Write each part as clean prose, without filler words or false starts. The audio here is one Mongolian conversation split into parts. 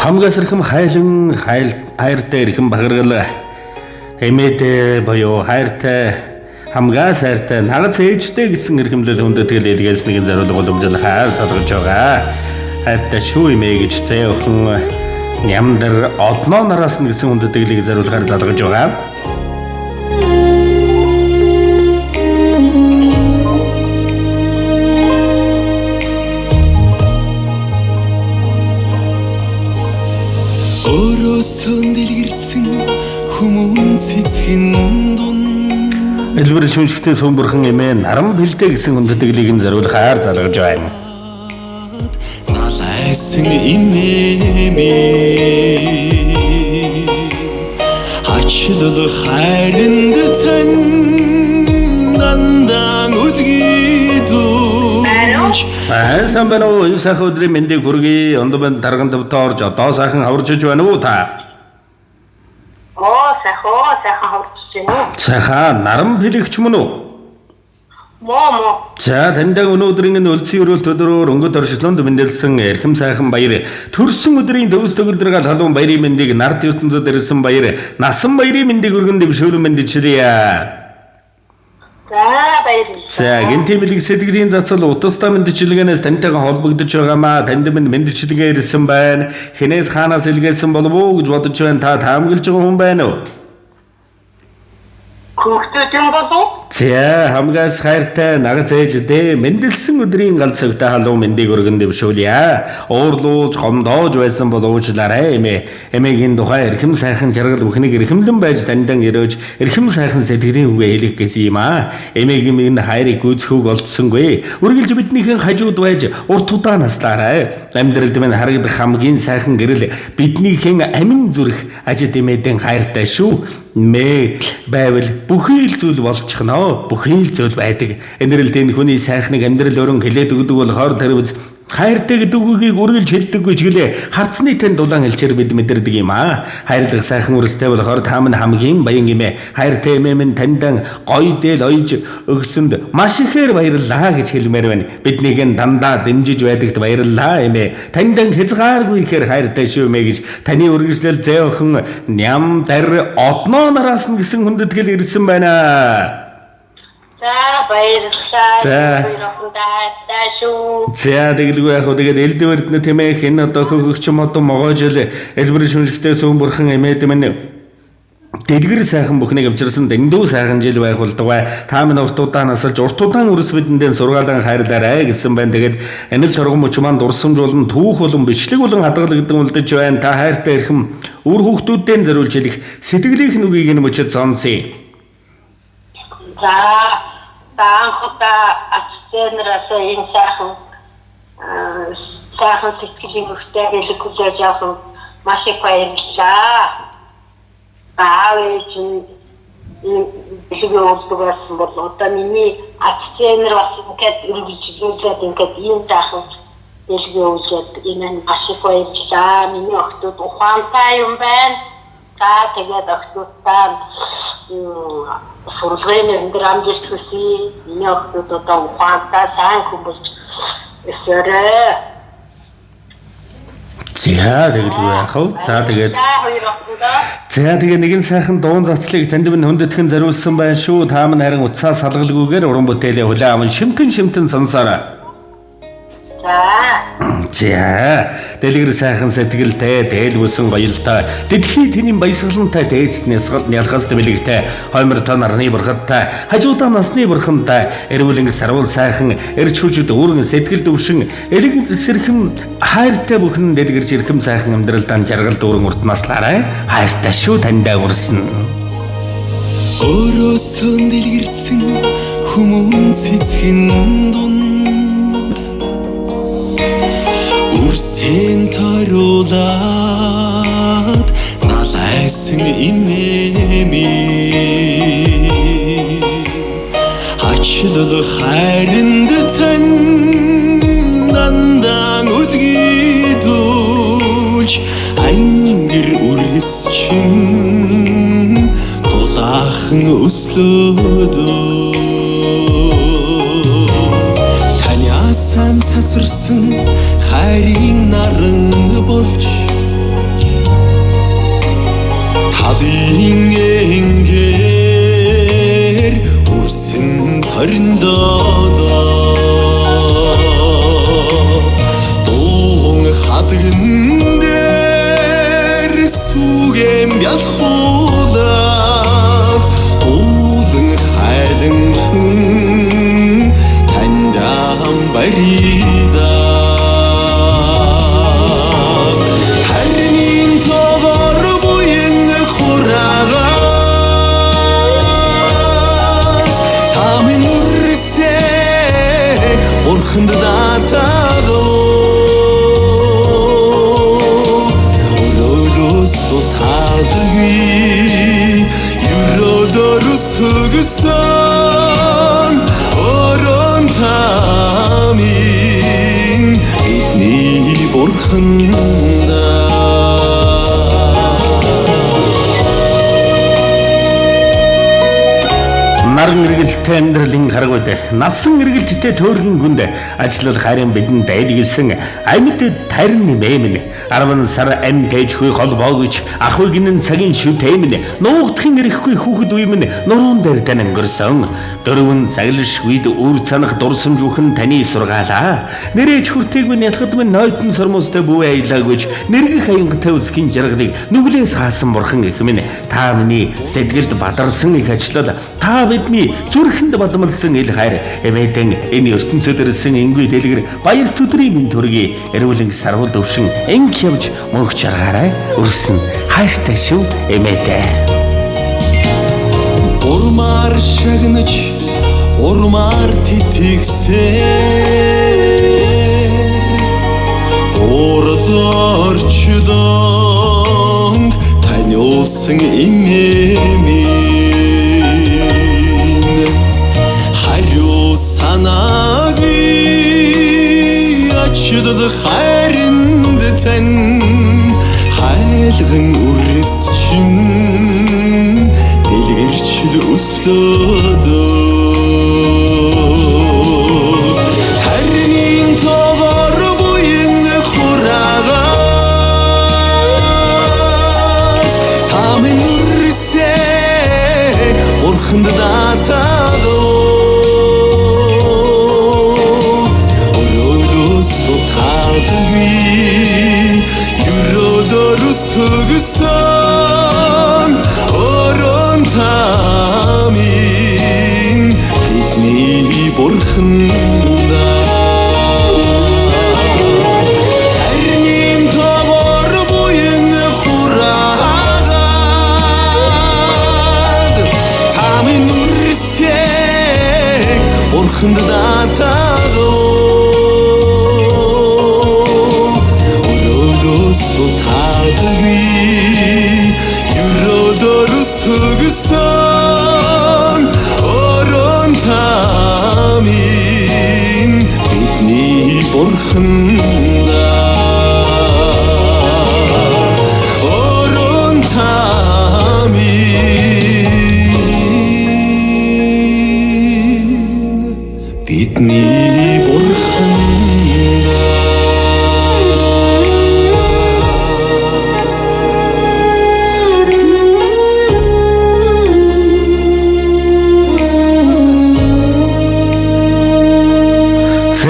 Хамгаас ирхэм хайлан хайртай ирхэм багаргал эмээдээ боёо хайртай хамгаас хайртай нагц ээжтэй гэсэн ирхэмлэл хүндэтгэл илгээс нэгэн зориулга боломжтой хайр залгаж байгаа. Хайртай шүү эмээ гэж зээ охин нямдар одноо нараас нь гэсэн хүндэтгэлийг зориулгаар залгаж байгаа. Өрөөсөн дэлгэрсэн хүмүүн цэцгэн дун Элбэр шүншигтэй сүмбэрхэн эмээ наран бэлдээ гэсэн хүндэтгэлийг нь зориулгаар залгаж байна. Налайсан имэмээ ачлал хайранд тань дандан үдгийдүүч Сайн байна уу? Энэ сайхан өдрийн мэндийг хүргэе. Ондбанд тарган давтаа орж одоо сайхан хаварчиж байна уу та? Сайхан хаварчиж байна уу? Сайхан наран бэлэгч мөн үү? Мо. За таньдаг өнөөдрийн энэ үлцэн өрөөлт өдрөөр өнгөт оршилоонд мэндэлсэн эрхэм сайхан баяр төрсөн өдрийн төвс төгөлдрөг халуун баярын мэндийг нарт ертөнцөд ирсэн баяр насан баярын мэндийг өргөн дэвшүүлэн мэндчилье. За гинти бэлэг сэтгэлийн зацал утастай мэндчилгээнээс таньтайгаа холбогдож байгаамаа танд мэндчилгээ ирсэн байна. Хинээс хаанаас илгээсэн болов уу гэж бодож байна. Та таамаглаж байгаа хүн байна уу? Хүүхдүүдийн болов? За хамгаас хайртай нагц ээждээ мэндэлсэн өдрийн галц цагтаа халуун мэндийг өргөн дэвшүүлье. Уурлууж гомдоож байсан бол уучлаарай эмээ. Эмээгийн тухай эрхэм сайхан жаргал бүхнийг эрхэмдэн байж таньдан өрөөж эрхэм сайхан сэтгэлийн үгээ хэлэх гэсэн юм аа. Эмээгийн энэ хайрыг гүйцэхүүг олдсонгүй. Үргэлж биднийхэн хажууд байж урт удаа наслаарай. Амьдралд минь харагдах хамгийн сайхан гэрэл биднийхэн амин зүрх ажид эмээдэн хайртай шүү. Мэ байвал бүхий л зүйл болчихно. Бүхий л зүйл байдаг. Энэрл энэ хүний сайхныг амьдрал өрөн хилээд өгдөг болохоор тэрвэз хайртай гэдэг үгийг үргэлж хэлдэггүй ч гэлээ харцны тань дулаан хэлчээр бид мэдэрдэг юм аа. Хайрдаг сайхан үрстэй болохоор та минь хамгийн баян эмээ. Хайртай эмээ минь таньдан гоё дээл ойж өгсөнд маш ихээр баярлалаа гэж хэлмээр байна. Биднийг нь дандаа дэмжиж байдагт баярлалаа эмээ. Таньдан хязгааргүй ихээр хайртай шүү эмээ гэж таны үргэлжлэл зээ охин ням дар одноо нараас нь гэсэн хүндэтгэл ирсэн байна. За баярлалаа. За тэгэлгүй яг хөө тэгээд элдвэрд нэ тэмээх энэ одоо хөгөгч юм одоо могоожл элбэр шүнжигтэй сүмбэрхэн эмээд минь дэлгэр сайхан бүхнийг авчирсан дэндүү сайхан жил байх болдгоо. Та минь урт удаан насалж урт удаан үрс бидэндээ сургаалan хайрлаарай гэсэн байна. Тэгээд энэ л торгон мөч маань дурсамж болон түүх болон бичлэг болон хадгалагдсан үлдэж байна. Та хайртай эрхэм үр хүүхдүүдтэй зориулж хэлэх сэтгэлийнх нүгийг энэ мөчөд сонсъё. За таанхта ачтэнэрэс энэ сайхан сэтгэлийн өгтэй хэлэх хүлээж авах маш их баярлалаа. Аавч бэлэг өгдөг байсан бол одоо миний ачтэнэр бас ингээд үргэлжлүүлээд ингээд ийм сайхан бэлэг өгөөд энэ маш их баярлалаа. Миний охтууд ухаантай юм байна. За тэгээд охтуудаа сургуулийн өндөр амжилт хүсье. Миний охтууд одоо ухаантай сайн хүн болж өсөөрэй. За тэгэлгүй яах вэ? За тэгээд нэгэн сайхан дуун зацлыг танд минь хүндэтгэн зориулсан байна шүү. Та минь харин утсаа салгалгүйгээр уран бүтээлээ хүлээн аван шимтэн сонсоорой. За дэлгэр сайхан сэтгэлтэй дээлгүүлсэн гоёлтой дэлхий тэний баясгалантай дээдснээс ялхаас тэмэлэгтэй хоймор та нарны бурхадтай хажуудаа насны бурхантай эрүүл ингэ сарвал сайхан эрч хүчүүд өөргөн сэтгэл дөвшин элэг сэрхэм хайртай бүхэн дэлгэрч ирхэм сайхан амьдралдаа жаргал дүүрэн урт наслаарай. Хайртай шүү таньдаа үрсэн. Өрөөсөн дэлгэрсэн хүмүүн цэцгэн дун Үрсэн тойруулаад налайсан имэмээ ачлал хайранд тань дандан үдгийдүүлж ангэр үрсчин дулаахан өслөөдөө таниасан цацарсан хайрын наран болж адгэн дээр сүгэм ялхуулаад дуулан хайланхан таньдаан барида харнин тобор буян хураагаад тамин үрсэ урханд даатаадоо Юродорусгсан орон тамин бидний бурханда наран эргэлттэй амьдралын харгууд насан эргэлттэй төөргийн хүнд ажиллал харин бидэнд дайдгилсэн амьд тарин нэмэмэн 10 сар ам пэжгүй холбоогч ахуй гинэн цагийн шүтэмэн нуугдахын эрэхгүй хүүхэд үемэн нуруунд дээр тань өнгөрсөн дөрвөн цаглш үед үр цанах дурсамж бүхэн таны сургаалаа нэрэж хүртэйгүй нялхад минь нойтон сормостой бүү аялаагүйч нэргэх аянгатай үсгийн жаргалыг нүглээс хаасан бурхан гэх минь та миний сэтгэлд бадарсан их ажлал та бидний зүрхэнд бадмалсан ил хайр эмээдэн энэ ертөнцөд ирсэн энгүй дэлгэр баяр төдрийн минь төргий эрүүлэн сарвал өвшин энг явж мөнх жаргаарай өрсөн хайртай шүү эмээдээ урмаар шагнаж урмаар титгсээр урлаарчдан таниулсан имэмин хариу санааги ачдад хайранд тань хайлган үрсчин дэлгэрчл өслөөдөө харнин тобор буян хураагаад тамин үрсэ урханд даатаадоо өрөөдөөс тутаалгүй юродорусгсан орон тамин бидний бурханда харнин тобор буян хураагаад тамин үрсэ бурханд даатаадоо тутаалгүй юродорусгсан орон тамин бидний бурханда орон тамин бидний бурханда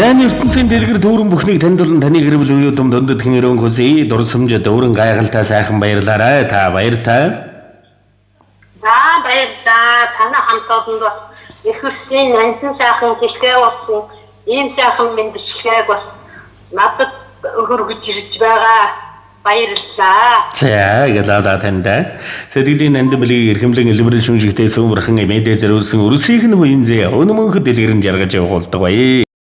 Сайн ертөнцийн дэлгэр дүүрэн бүхнийг таньдуулан таны гэр бүл үе удам дундад хинэрэн хүсье дурсамж дүүрэн гайхалтай сайхан баярлаарай та баяртай За баярлалаа. Танай хамт олонд бас их хүслийн анчин сайхан хэлгээ болсон. Ийм сайхан мэндчилгээг бас надад өргөж ирж байгаа. Баярлалаа. За гэлада танда сэтгэлийн нандмлыг эрхэмлэн элбэрэн шүнжигтэй сүүмрхэн эмэдэ зэрүүлсэн өрсөйх нь буян зэ өнөмөнх дэлгэрэн жаргаж явуулдаг бай.